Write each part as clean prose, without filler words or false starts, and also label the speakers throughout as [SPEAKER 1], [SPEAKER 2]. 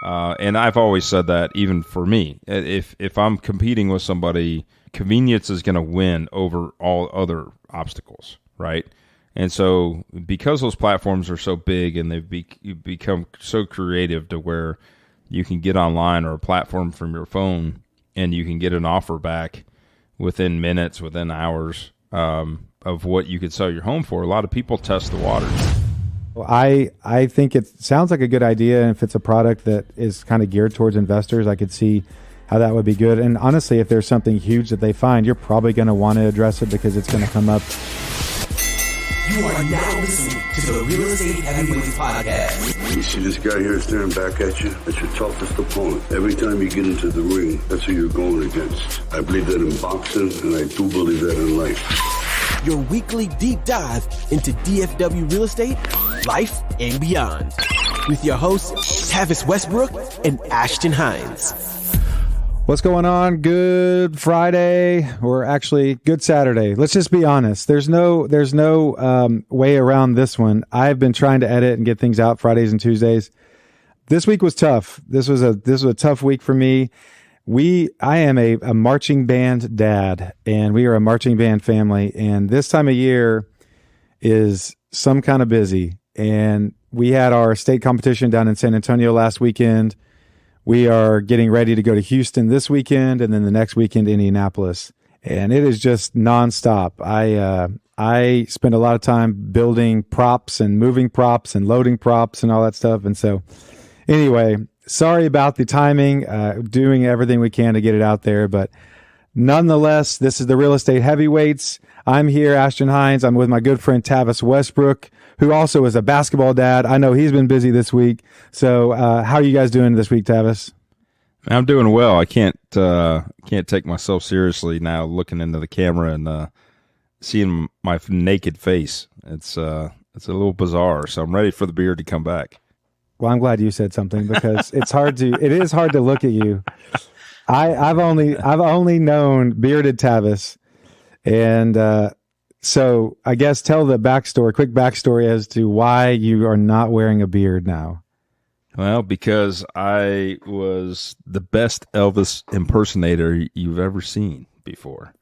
[SPEAKER 1] And I've always said that even for me, if I'm competing with somebody, convenience is going to win over all other obstacles, right? And so because those platforms are so big and you've become so creative to where you can get online or a platform from your phone and you can get an offer back within minutes, within hours of what you could sell your home for, a lot of people test the waters.
[SPEAKER 2] Well, I think it sounds like a good idea. And if it's a product that is kind of geared towards investors, I could see how that would be good. And honestly, if there's something huge that they find, you're probably going to want to address it because it's going to come up.
[SPEAKER 3] You are now listening to the Real Estate Heavyweights Podcast.
[SPEAKER 4] You see this guy here staring back at you? That's your toughest opponent. Every time you get into the ring, that's who you're going against. I believe that in boxing, and I do believe that in life.
[SPEAKER 3] Your weekly deep dive into DFW real estate, life, and beyond. With your hosts, Tavis Westbrook and Ashton Hines.
[SPEAKER 2] What's going on? Good Friday, or actually good Saturday. Let's just be honest. There's no way around this one. I've been trying to edit and get things out Fridays and Tuesdays. This week was tough. This was a tough week for me. I am a marching band dad, and we are a marching band family. And this time of year is some kind of busy. And we had our state competition down in San Antonio last weekend. We are getting ready to go to Houston this weekend, and then the next weekend, Indianapolis. And it is just nonstop. I spend a lot of time building props and moving props and loading props and all that stuff. And so anyway, sorry about the timing, doing everything we can to get it out there. But nonetheless, this is the Real Estate Heavyweights. I'm here, Ashton Hines. I'm with my good friend Tavis Westbrook, who also is a basketball dad. I know he's been busy this week. So how are you guys doing this week, Tavis?
[SPEAKER 1] I'm doing well. I can't take myself seriously now looking into the camera and seeing my naked face. It's a little bizarre. So I'm ready for the beard to come back.
[SPEAKER 2] Well, I'm glad you said something because it is hard to look at you. I've only known bearded Tavis, and so I guess tell the quick backstory as to why you are not wearing a beard now.
[SPEAKER 1] Well, because I was the best Elvis impersonator you've ever seen before.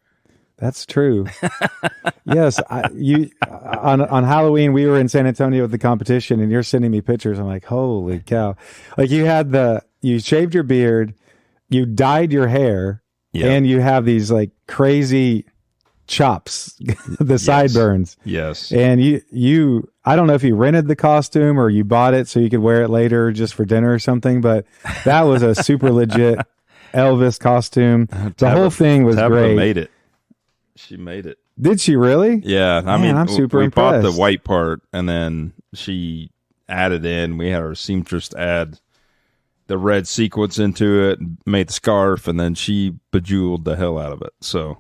[SPEAKER 2] That's true. Yes, on Halloween we were in San Antonio with the competition, and you're sending me pictures. I'm like, holy cow! Like you shaved your beard, you dyed your hair, yep, and you have these like crazy chops, the sideburns.
[SPEAKER 1] Yes.
[SPEAKER 2] And you I don't know if you rented the costume or you bought it so you could wear it later just for dinner or something, but that was a super legit Elvis costume. The whole thing was great.
[SPEAKER 1] Made it. She made it.
[SPEAKER 2] Did she really?
[SPEAKER 1] Yeah.
[SPEAKER 2] Man, I mean, I'm super impressed.
[SPEAKER 1] We bought the white part, and then she added in, we had our seamstress add the red sequins into it, made the scarf, and then she bejeweled the hell out of it. So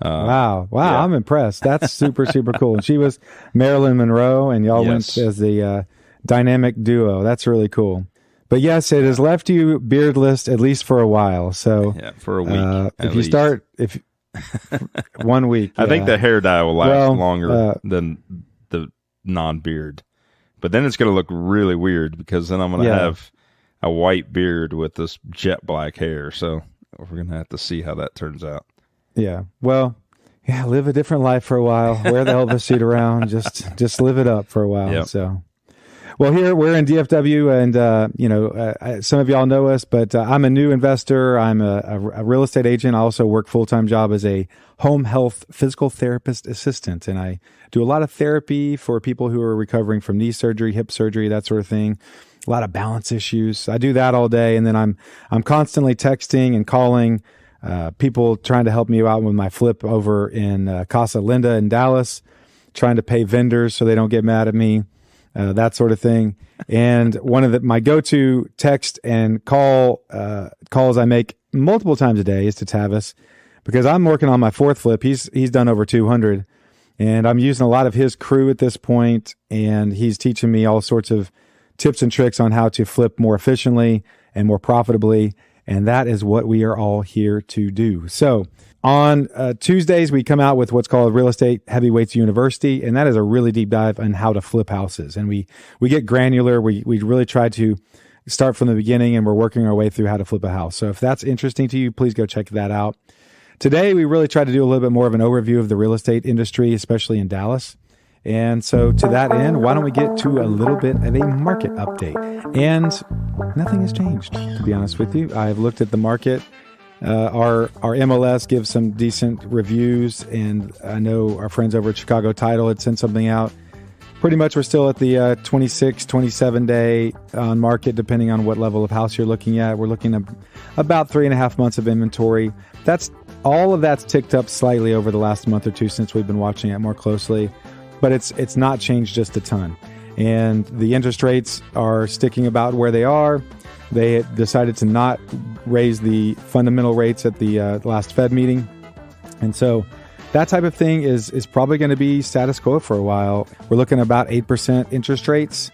[SPEAKER 2] wow,
[SPEAKER 1] yeah.
[SPEAKER 2] I'm impressed. That's super cool. And she was Marilyn Monroe, and y'all
[SPEAKER 1] Yes.
[SPEAKER 2] went as the dynamic duo. That's really cool. But yes, it has left you beardless at least for a while. So
[SPEAKER 1] yeah, for a week.
[SPEAKER 2] If you start 1 week,
[SPEAKER 1] I think the hair dye will last longer
[SPEAKER 2] than
[SPEAKER 1] the non-beard, but then it's going to look really weird because then I'm going to have a white beard with this jet black hair. So we're going to have to see how that turns out.
[SPEAKER 2] Yeah. Well, yeah, live a different life for a while. Wear the Elvis suit around. Just live it up for a while.
[SPEAKER 1] Yep.
[SPEAKER 2] So, well, here we're in DFW, and some of y'all know us, but I'm a new investor. I'm a real estate agent. I also work full-time job as a home health physical therapist assistant, and I do a lot of therapy for people who are recovering from knee surgery, hip surgery, that sort of thing. A lot of balance issues. I do that all day, and then I'm constantly texting and calling people trying to help me out with my flip over in Casa Linda in Dallas, trying to pay vendors so they don't get mad at me, that sort of thing. And one of my go-to text and calls I make multiple times a day is to Tavis, because I'm working on my fourth flip. He's done over 200, and I'm using a lot of his crew at this point, and he's teaching me all sorts of tips and tricks on how to flip more efficiently and more profitably. And that is what we are all here to do. So on Tuesdays, we come out with what's called Real Estate Heavyweights University, and that is a really deep dive on how to flip houses. And we get granular. We really try to start from the beginning, and we're working our way through how to flip a house. So if that's interesting to you, please go check that out. Today, we really tried to do a little bit more of an overview of the real estate industry, especially in Dallas. And so to that end, why don't we get to a little bit of a market update? And nothing has changed, to be honest with you. I've looked at the market. Our MLS gives some decent reviews, and I know our friends over at Chicago Title had sent something out. Pretty much we're still at the 26, 27 day on market, depending on what level of house you're looking at. We're looking at about 3.5 months of inventory. All of that's ticked up slightly over the last month or two since we've been watching it more closely, but it's not changed just a ton. And the interest rates are sticking about where they are. They decided to not raise the fundamental rates at the last Fed meeting. And so that type of thing is probably going to be status quo for a while. We're looking at about 8% interest rates.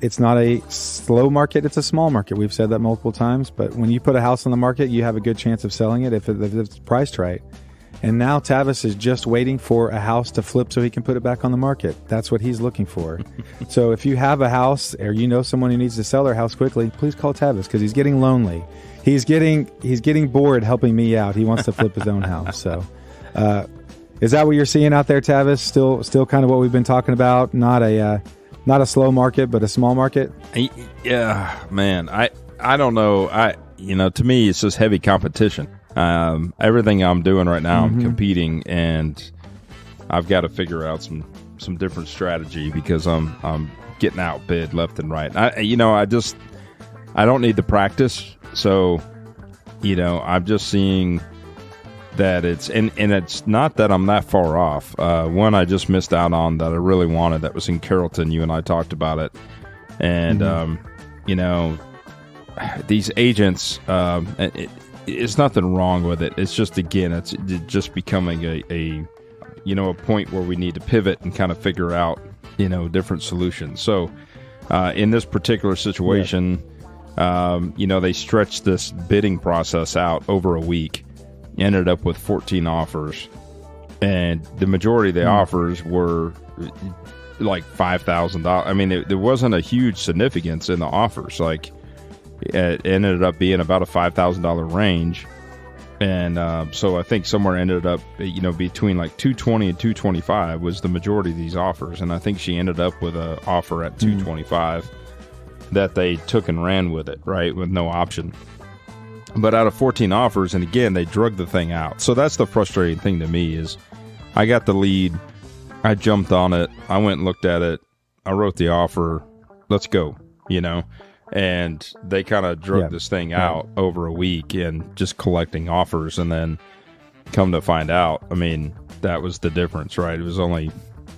[SPEAKER 2] It's not a slow market. It's a small market. We've said that multiple times. But when you put a house on the market, you have a good chance of selling it if it's priced right. And now Tavis is just waiting for a house to flip so he can put it back on the market. That's what he's looking for. So if you have a house or you know someone who needs to sell their house quickly, please call Tavis because he's getting lonely. He's getting bored helping me out. He wants to flip his own house. So is that what you're seeing out there, Tavis? Still kind of what we've been talking about. Not a slow market, but a small market.
[SPEAKER 1] Yeah, man. I don't know. To me, it's just heavy competition. Everything I'm doing right now, I'm competing, and I've got to figure out some different strategy because I'm getting outbid left and right. I don't need the practice, so I'm just seeing that it's and it's not that I'm that far off. One I just missed out on that I really wanted, that was in Carrollton. You and I talked about it, and these agents, it's nothing wrong with it. It's just, again, it's just becoming a point where we need to pivot and kind of figure out different solutions. So in this particular situation, they stretched this bidding process out over a week. Ended up with 14 offers, and the majority of the offers were like $5,000. I mean, there wasn't a huge significance in the offers. Like, it ended up being about a $5,000 range, and so I think somewhere ended up between like $220 and $225 was the majority of these offers, and I think she ended up with an offer at $225 that they took and ran with it, right, with no option. But out of 14 offers, and again, they drug the thing out. So that's the frustrating thing to me is I got the lead. I jumped on it. I went and looked at it. I wrote the offer. Let's go, And they kind of drug this thing out over a week and just collecting offers. And then come to find out, I mean, that was the difference, right? It was only,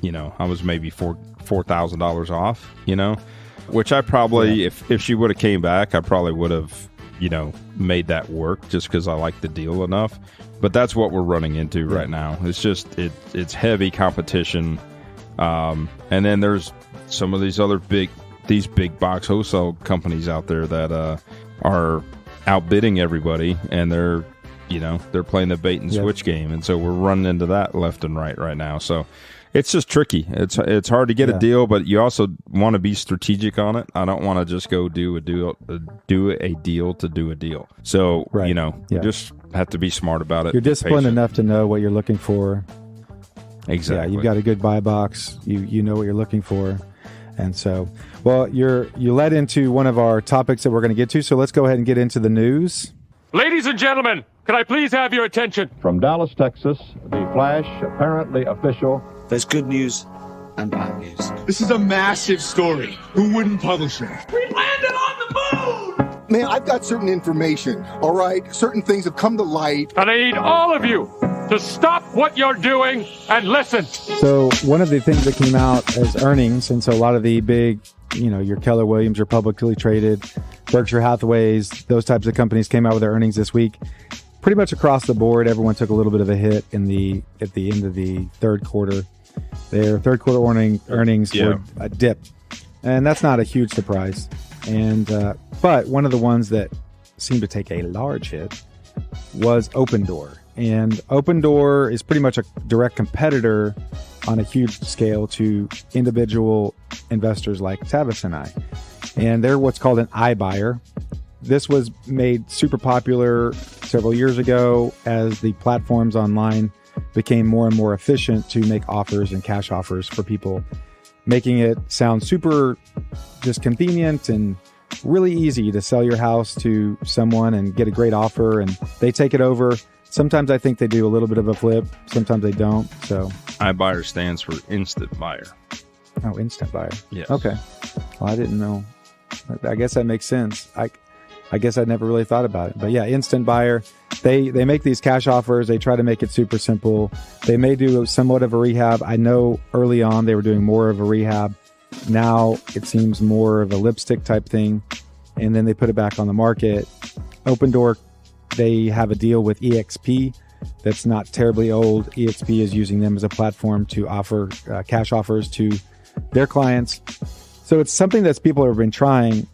[SPEAKER 1] I was maybe $4,000 off, which I probably, if she would have came back, I probably would have made that work just because I like the deal enough. But that's what we're running into right now. It's just it's heavy competition, and then there's some of these other big box wholesale companies out there that are outbidding everybody, and they're playing the bait and switch game, and so we're running into that left and right now. So it's just tricky. It's hard to get a deal, but you also want to be strategic on it. I don't want to just go do a deal to do a deal. So, you just have to be smart about it.
[SPEAKER 2] You're disciplined enough to know what you're looking for.
[SPEAKER 1] Exactly.
[SPEAKER 2] Yeah, you've got a good buy box. You know what you're looking for. And so, well, you led into one of our topics that we're going to get to. So let's go ahead and get into the news.
[SPEAKER 5] Ladies and gentlemen, can I please have your attention?
[SPEAKER 6] From Dallas, Texas, the flash, apparently official.
[SPEAKER 7] There's good news and bad news.
[SPEAKER 8] This is a massive story. Who wouldn't publish it?
[SPEAKER 5] We landed on the moon!
[SPEAKER 8] Man, I've got certain information, all right? Certain things have come to light.
[SPEAKER 5] And I need all of you to stop what you're doing and listen.
[SPEAKER 2] So one of the things that came out as earnings, and so a lot of the big, your Keller Williams, your publicly traded, Berkshire Hathaways, those types of companies came out with their earnings this week. Pretty much across the board, everyone took a little bit of a hit at the end of the third quarter. Their third quarter earnings were a dip, and that's not a huge surprise. And but one of the ones that seemed to take a large hit was Opendoor. And Opendoor is pretty much a direct competitor on a huge scale to individual investors like Tavis and I. and they're what's called an iBuyer. This was made super popular several years ago as the platforms online became more and more efficient to make offers and cash offers for people, making it sound super just convenient and really easy to sell your house to someone and get a great offer, and they take it over. Sometimes I think they do a little bit of a flip. Sometimes they don't. So
[SPEAKER 1] iBuyer stands for instant buyer.
[SPEAKER 2] Oh, instant buyer.
[SPEAKER 1] Yes.
[SPEAKER 2] Okay. Well, I didn't know. I guess that makes sense. I guess I never really thought about it. But yeah, instant buyer. They make these cash offers. They try to make it super simple. They may do somewhat of a rehab. I know early on they were doing more of a rehab. Now it seems more of a lipstick type thing. And then they put it back on the market. Open Door, they have a deal with EXP that's not terribly old. EXP is using them as a platform to offer cash offers to their clients. So it's something that people have been trying.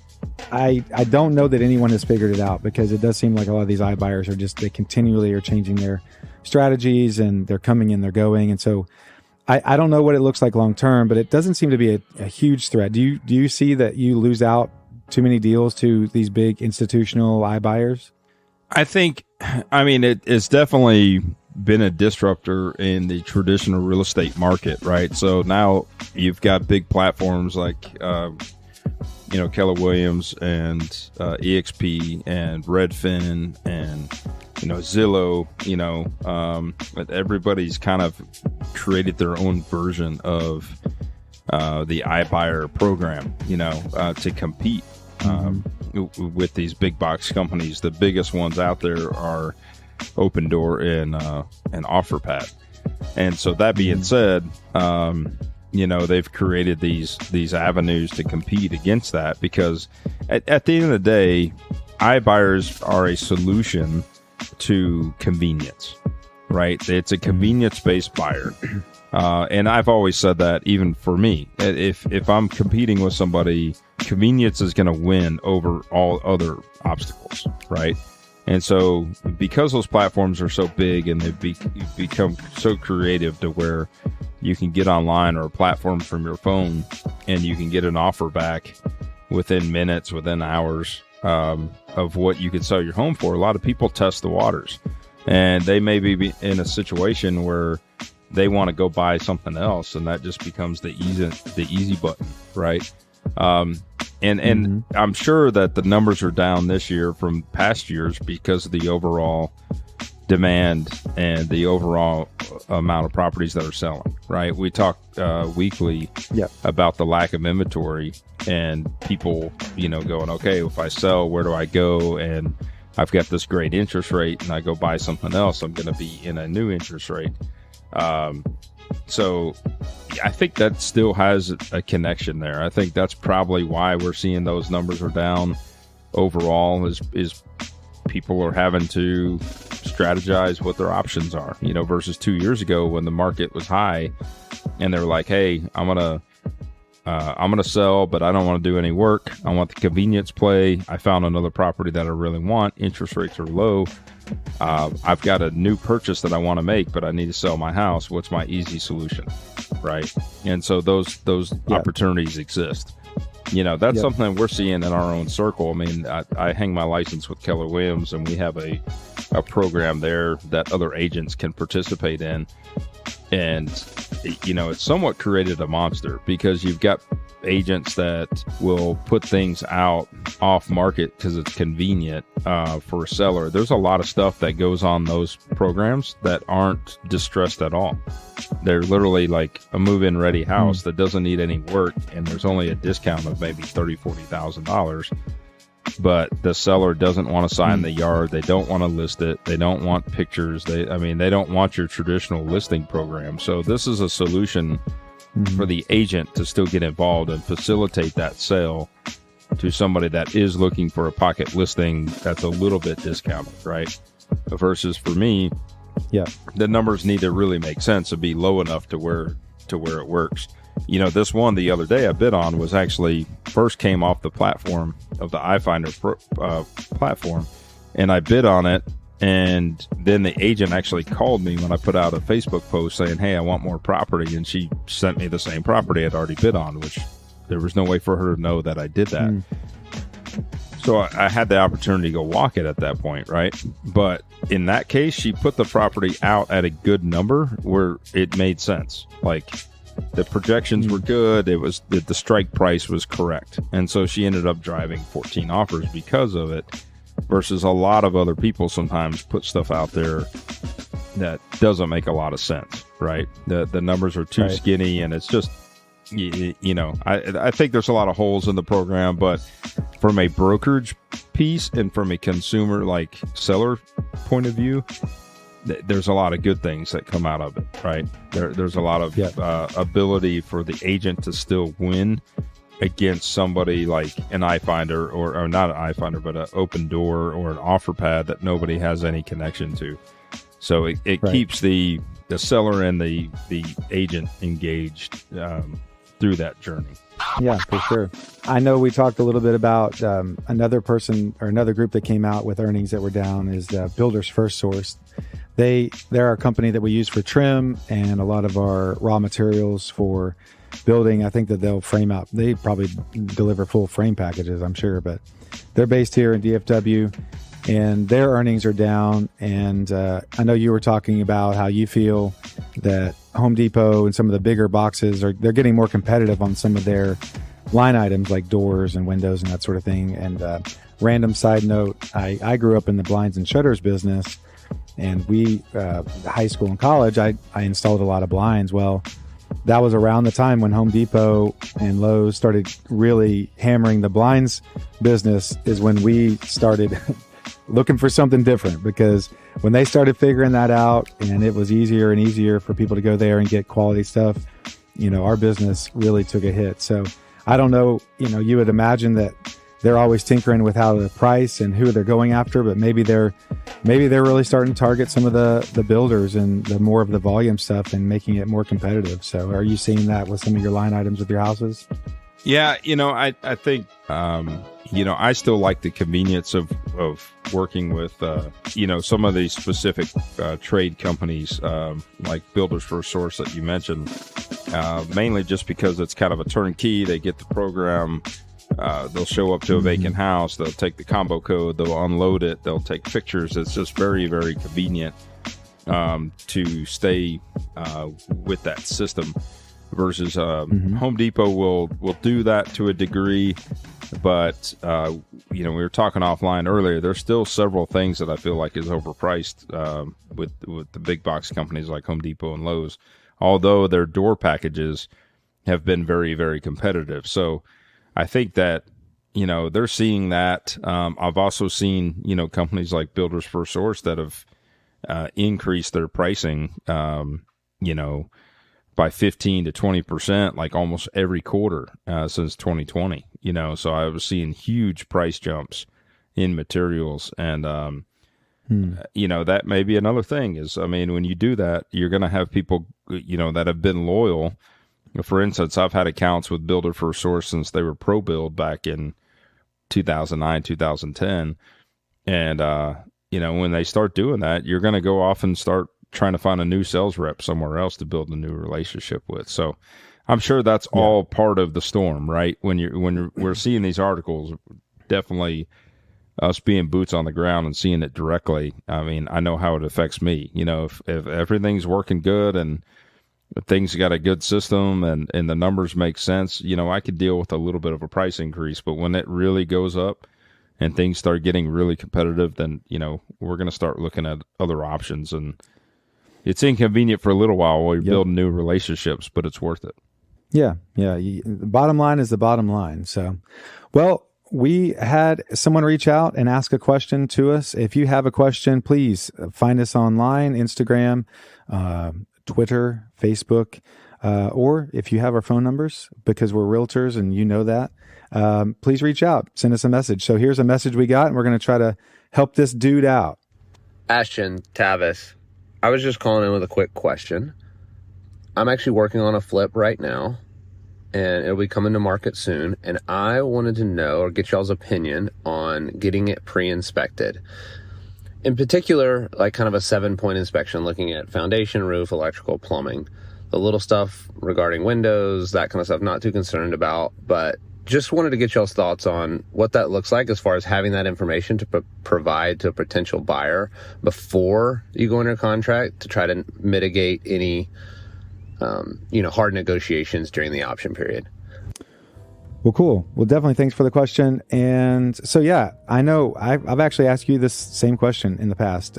[SPEAKER 2] I don't know that anyone has figured it out, because it does seem like a lot of these iBuyers are just, they continually are changing their strategies, and they're coming and they're going. And so I don't know what it looks like long term, but it doesn't seem to be a huge threat. Do you see that you lose out too many deals to these big institutional iBuyers?
[SPEAKER 1] I think, it's definitely been a disruptor in the traditional real estate market, right? So now you've got big platforms like, Keller Williams and EXP and Redfin and, Zillow, but everybody's kind of created their own version of the iBuyer program, to compete with these big box companies. The biggest ones out there are Open Door and OfferPad. And so that being said, they've created these avenues to compete against that, because at the end of the day, iBuyers are a solution to convenience, right? It's a convenience-based buyer. And I've always said that, even for me, if I'm competing with somebody, convenience is going to win over all other obstacles, right? And so because those platforms are so big and they've become so creative to where you can get online or a platform from your phone and you can get an offer back within minutes, within hours of what you could sell your home for, a lot of people test the waters. And they may be in a situation where they want to go buy something else, and that just becomes the easy button, right? And I'm sure that the numbers are down this year from past years because of the overall demand and the overall amount of properties that are selling, right? We talk weekly about the lack of inventory and people, going, okay, if I sell, where do I go? And I've got this great interest rate and I go buy something else, I'm going to be in a new interest rate. So I think that still has a connection there. I think that's probably why we're seeing those numbers are down overall, is people are having to strategize what their options are, versus 2 years ago when the market was high and they were like, hey, I'm going to sell, but I don't want to do any work. I want the convenience play. I found another property that I really want. Interest rates are low. I've got a new purchase that I want to make, but I need to sell my house. What's my easy solution? Right. And so those opportunities exist. That's something that we're seeing in our own circle. I hang my license with Keller Williams, and we have a program there that other agents can participate in. And, it's somewhat created a monster, because you've got agents that will put things out off market because it's convenient for a seller. There's a lot of stuff that goes on those programs that aren't distressed at all. They're literally like a move-in ready house that doesn't need any work, and there's only a discount of maybe $30,000-$40,000. But the seller doesn't want to sign the yard. They don't want to list it. They don't want pictures. They don't want your traditional listing program. So this is a solution for the agent to still get involved and facilitate that sale to somebody that is looking for a pocket listing that's a little bit discounted, right? Versus for me, the numbers need to really make sense and be low enough to where it works. This one the other day I bid on was actually first came off the platform of the iFinder platform, and I bid on it, and then the agent actually called me when I put out a Facebook post saying, hey, I want more property, and she sent me the same property I'd already bid on, which There was no way for her to know that I did that. So I had the opportunity to go walk it at that point, right? But in that case, she put the property out at a good number where it made sense. Like, the projections were good. It was the strike price was correct. And so she ended up driving 14 offers because of it, versus a lot of other people sometimes put stuff out there that doesn't make a lot of sense, right? The numbers are too skinny, and it's just, you know, I think there's a lot of holes in the program, but from a brokerage piece and from a consumer, like, seller point of view, there's a lot of good things that come out of it, right? There's a lot of ability for the agent to still win against somebody like an iFinder or not an iFinder, but an Open Door or an OfferPad that nobody has any connection to. So it keeps the seller and the agent engaged through that journey.
[SPEAKER 2] Yeah, for sure. I know we talked a little bit about another person or another group that came out with earnings that were down is Builders First Source. They're a company that we use for trim and a lot of our raw materials for building. I think that they probably deliver full frame packages, I'm sure, but they're based here in DFW and their earnings are down. And I know you were talking about how you feel that Home Depot and some of the bigger boxes they're getting more competitive on some of their line items like doors and windows and that sort of thing. And random side note, I grew up in the blinds and shutters business. And we, high school and college, I installed a lot of blinds. Well, that was around the time when Home Depot and Lowe's started really hammering the blinds business, is when we started looking for something different, because when they started figuring that out and it was easier and easier for people to go there and get quality stuff, you know, our business really took a hit. So I don't know, you know, you would imagine that they're always tinkering with how to price and who they're going after, but maybe they're really starting to target some of the builders and the more of the volume stuff and making it more competitive. So are you seeing that with some of your line items with your houses?
[SPEAKER 1] Yeah, you know, I think, you know, I still like the convenience of working with, you know, some of these specific trade companies like Builders First Source that you mentioned, mainly just because it's kind of a turnkey. They get the program. They'll show up to a vacant house. They'll take the combo code. They'll unload it. They'll take pictures. It's just very, very convenient to stay with that system. Versus Home Depot will do that to a degree, but you know, we were talking offline earlier. There's still several things that I feel like is overpriced with the big box companies like Home Depot and Lowe's, although their door packages have been very, very competitive. So I think that, you know, they're seeing that. I've also seen, you know, companies like Builders First Source that have increased their pricing, you know, by 15 to 20%, like almost every quarter since 2020, you know. So I was seeing huge price jumps in materials. And, you know, that may be another thing is, I mean, when you do that, you're going to have people, you know, that have been loyal. For instance, I've had accounts with Builder First Source since they were pro-build back in 2009, 2010. And, you know, when they start doing that, you're going to go off and start trying to find a new sales rep somewhere else to build a new relationship with. So I'm sure that's all part of the storm, right? When we're seeing these articles, definitely us being boots on the ground and seeing it directly. I mean, I know how it affects me. You know, if everything's working good and things got a good system and the numbers make sense, you know, I could deal with a little bit of a price increase, but when it really goes up and things start getting really competitive, then, you know, we're going to start looking at other options. And it's inconvenient for a little while you're building new relationships, but it's worth it.
[SPEAKER 2] Yeah. The bottom line is the bottom line. So, well, we had someone reach out and ask a question to us. If you have a question, please find us online, Instagram, Twitter, Facebook, or if you have our phone numbers, because we're realtors and you know that, please reach out, send us a message. So here's a message we got, and we're going to try to help this dude out.
[SPEAKER 9] Ashton, Tavis, I was just calling in with a quick question. I'm actually working on a flip right now, and it'll be coming to market soon. And I wanted to know or get y'all's opinion on getting it pre-inspected. In particular, like kind of a 7-point inspection, looking at foundation, roof, electrical, plumbing. The little stuff regarding windows, that kind of stuff, not too concerned about, but just wanted to get y'all's thoughts on what that looks like as far as having that information to provide to a potential buyer before you go under contract to try to mitigate any, hard negotiations during the option period.
[SPEAKER 2] Well, cool. Well, definitely thanks for the question. And so, yeah, I know I've actually asked you this same question in the past.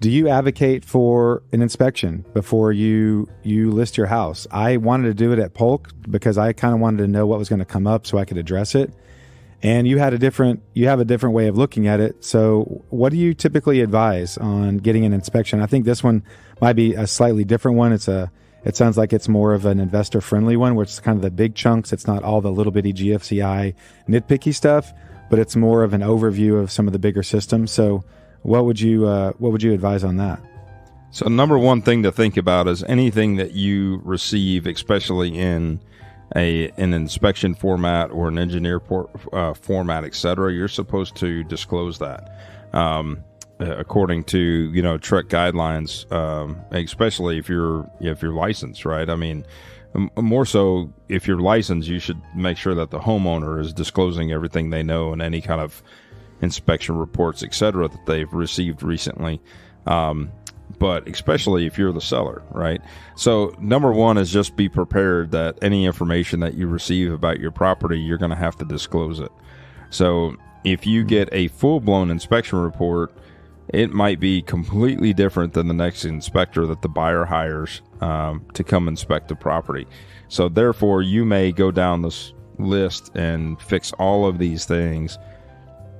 [SPEAKER 2] Do you advocate for an inspection before you list your house? I wanted to do it at Polk because I kind of wanted to know what was going to come up so I could address it. And you have a different way of looking at it. So what do you typically advise on getting an inspection? I think this one might be a slightly different one. It sounds like it's more of an investor friendly one where it's kind of the big chunks. It's not all the little bitty GFCI nitpicky stuff, but it's more of an overview of some of the bigger systems. So what would you advise on that?
[SPEAKER 1] So number one thing to think about is anything that you receive, especially in an inspection format or an engineer format, etc., you're supposed to disclose that according to TREC guidelines, especially if you're licensed, right? I mean, more so if you're licensed, you should make sure that the homeowner is disclosing everything they know and any kind of inspection reports, etc., that they've received recently. But especially if you're the seller, right? So number one is just be prepared that any information that you receive about your property, you're going to have to disclose it. So if you get a full-blown inspection report, it might be completely different than the next inspector that the buyer hires to come inspect the property. So therefore, you may go down this list and fix all of these things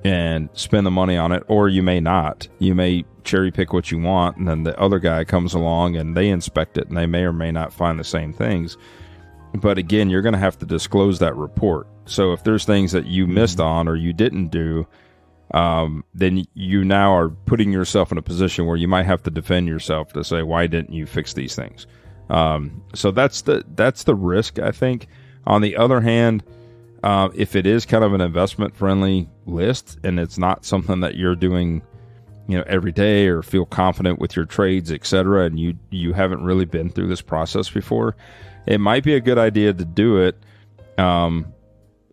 [SPEAKER 1] and spend the money on it, or you may not. You may cherry pick what you want, and then the other guy comes along and they inspect it, and they may or may not find the same things. But again, you're going to have to disclose that report. So if there's things that you missed on or you didn't do, then you now are putting yourself in a position where you might have to defend yourself to say, why didn't you fix these things? So that's the risk, I think. On the other hand, if it is kind of an investment friendly list and it's not something that you're doing, every day or feel confident with your trades, etc., and you haven't really been through this process before, it might be a good idea to do it.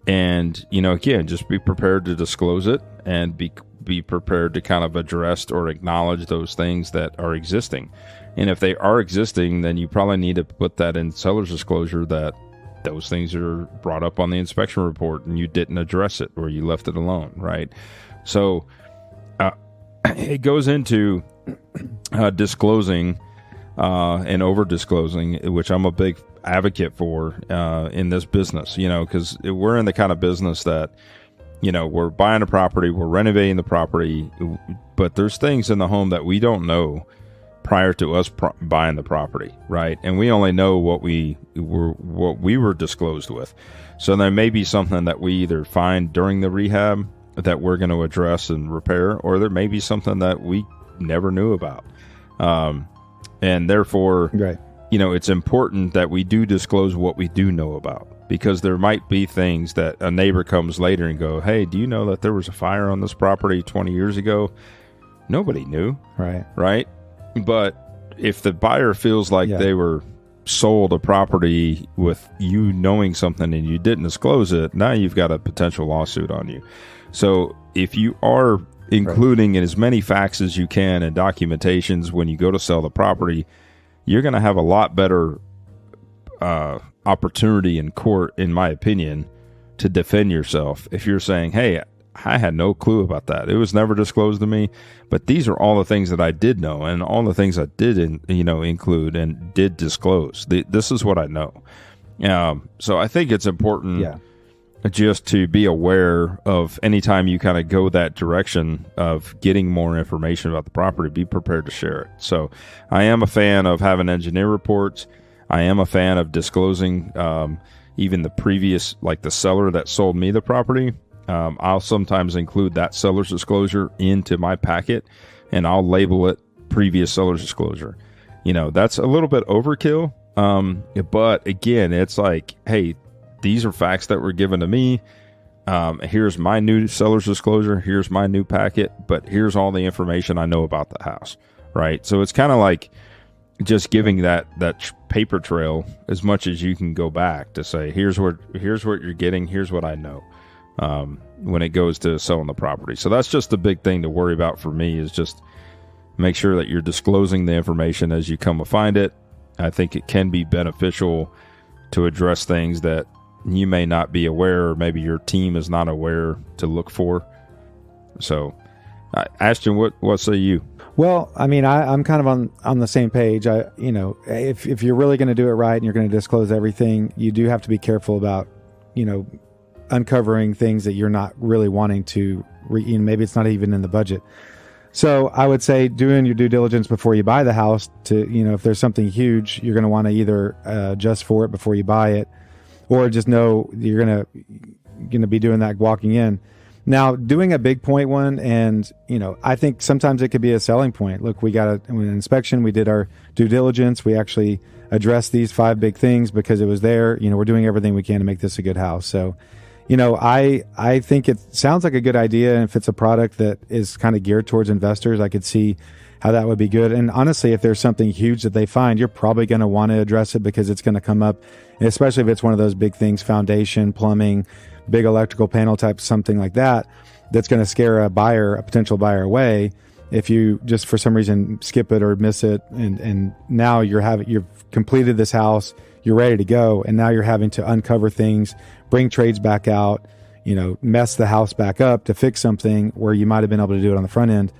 [SPEAKER 1] And again, just be prepared to disclose it and be prepared to kind of address or acknowledge those things that are existing. And if they are existing, then you probably need to put that in seller's disclosure that those things are brought up on the inspection report and you didn't address it or you left it alone, right? So it goes into disclosing and over disclosing, which I'm a big advocate for in this business, because we're in the kind of business that, we're buying a property, we're renovating the property, but there's things in the home that we don't know prior to us buying the property, right? And we only know what we were disclosed with. So there may be something that we either find during the rehab that we're going to address and repair, or there may be something that we never knew about. And therefore,
[SPEAKER 2] right.
[SPEAKER 1] It's important that we do disclose what we do know about, because there might be things that a neighbor comes later and go, hey, do you know that there was a fire on this property 20 years ago? Nobody knew. Right. But if the buyer feels like they were sold a property with you knowing something and you didn't disclose it, now you've got a potential lawsuit on you. So if you are including in as many facts as you can and documentations when you go to sell the property, you're going to have a lot better opportunity in court, in my opinion, to defend yourself. If you're saying, hey, I had no clue about that, it was never disclosed to me, but these are all the things that I did know and all the things I did include and did disclose. This is what I know. So I think it's important just to be aware of anytime you kind of go that direction of getting more information about the property, be prepared to share it. So I am a fan of having engineer reports. I am a fan of disclosing even the previous, like the seller that sold me the property. I'll sometimes include that seller's disclosure into my packet, and I'll label it previous seller's disclosure. That's a little bit overkill. But again, it's like, hey, these are facts that were given to me. Here's my new seller's disclosure. Here's my new packet, but here's all the information I know about the house, right? So it's kind of like just giving that paper trail as much as you can go back to say, here's what you're getting, here's what I know, when it goes to selling the property. So that's just the big thing to worry about for me, is just make sure that you're disclosing the information as you come to find it. I think it can be beneficial to address things that you may not be aware, or maybe your team is not aware to look for. So, Ashton, what say you?
[SPEAKER 2] Well, I mean, I'm kind of on the same page. If you're really going to do it right and you're going to disclose everything, you do have to be careful about, uncovering things that you're not really wanting to. Maybe it's not even in the budget. So I would say doing your due diligence before you buy the house. If there's something huge, you're going to want to either adjust for it before you buy it, or just know you're going to be doing that walking in. Now, doing a big point one, and, I think sometimes it could be a selling point. Look, we got an inspection. We did our due diligence. We actually addressed these 5 big things because it was there. We're doing everything we can to make this a good house. So, I think it sounds like a good idea. And if it's a product that is kind of geared towards investors, I could see how that would be good. And honestly, if there's something huge that they find, you're probably going to want to address it, because it's going to come up, especially if it's one of those big things, foundation, plumbing, big electrical panel type, something like that, that's going to scare a potential buyer away if you just for some reason skip it or miss it. And now you've completed this house, you're ready to go. And now you're having to uncover things, bring trades back out, mess the house back up to fix something where you might've been able to do it on the front end.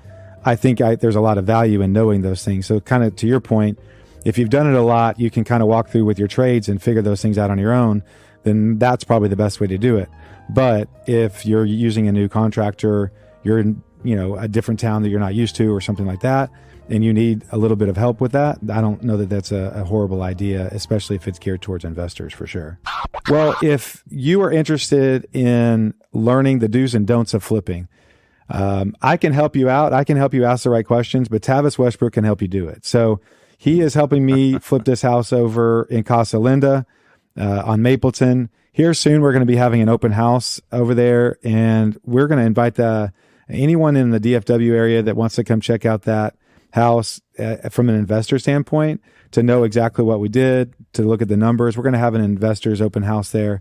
[SPEAKER 2] I think there's a lot of value in knowing those things. So kind of to your point, if you've done it a lot, you can kind of walk through with your trades and figure those things out on your own. Then that's probably the best way to do it. But if you're using a new contractor, you're in, a different town that you're not used to or something like that, and you need a little bit of help with that, I don't know that that's a horrible idea, especially if it's geared towards investors, for sure. Well, if you are interested in learning the do's and don'ts of flipping, I can help you out. I can help you ask the right questions, but Tavis Westbrook can help you do it. So he is helping me flip this house over in Casa Linda on Mapleton. Here soon, we're going to be having an open house over there, and we're going to invite anyone in the DFW area that wants to come check out that house from an investor standpoint, to know exactly what we did, to look at the numbers. We're going to have an investors open house there,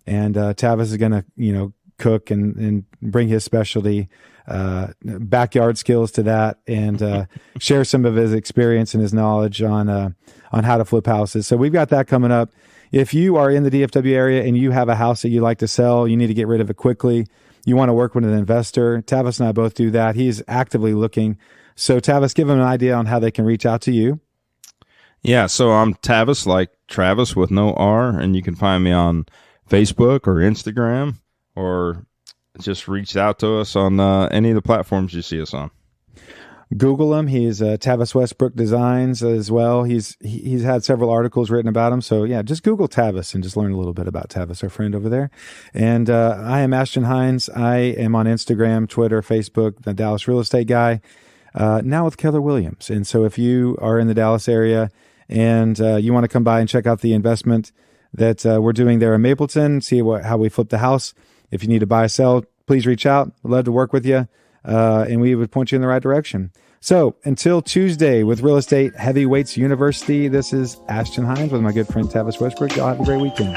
[SPEAKER 2] and Tavis is going to cook and bring his specialty backyard skills to that, and share some of his experience and his knowledge on how to flip houses. So we've got that coming up. If you are in the DFW area and you have a house that you like to sell, you need to get rid of it quickly, you want to work with an investor, Tavis and I both do that. He's actively looking. So Tavis, give them an idea on how they can reach out to you.
[SPEAKER 1] Yeah, so I'm Tavis, like Travis with no R, and you can find me on Facebook or Instagram, or just reach out to us on any of the platforms you see us on.
[SPEAKER 2] Google him. He's Tavis Westbrook Designs as well. He's had several articles written about him. So yeah, just Google Tavis and just learn a little bit about Tavis, our friend over there. And I am Ashton Hines. I am on Instagram, Twitter, Facebook, the Dallas Real Estate Guy, now with Keller Williams. And so if you are in the Dallas area and you want to come by and check out the investment that we're doing there in Mapleton, see how we flip the house. If you need to buy or sell, please reach out. I'd love to work with you. And we would point you in the right direction. So until Tuesday with Real Estate Heavyweights University, this is Ashton Hines with my good friend Tavis Westbrook. Y'all have a great weekend.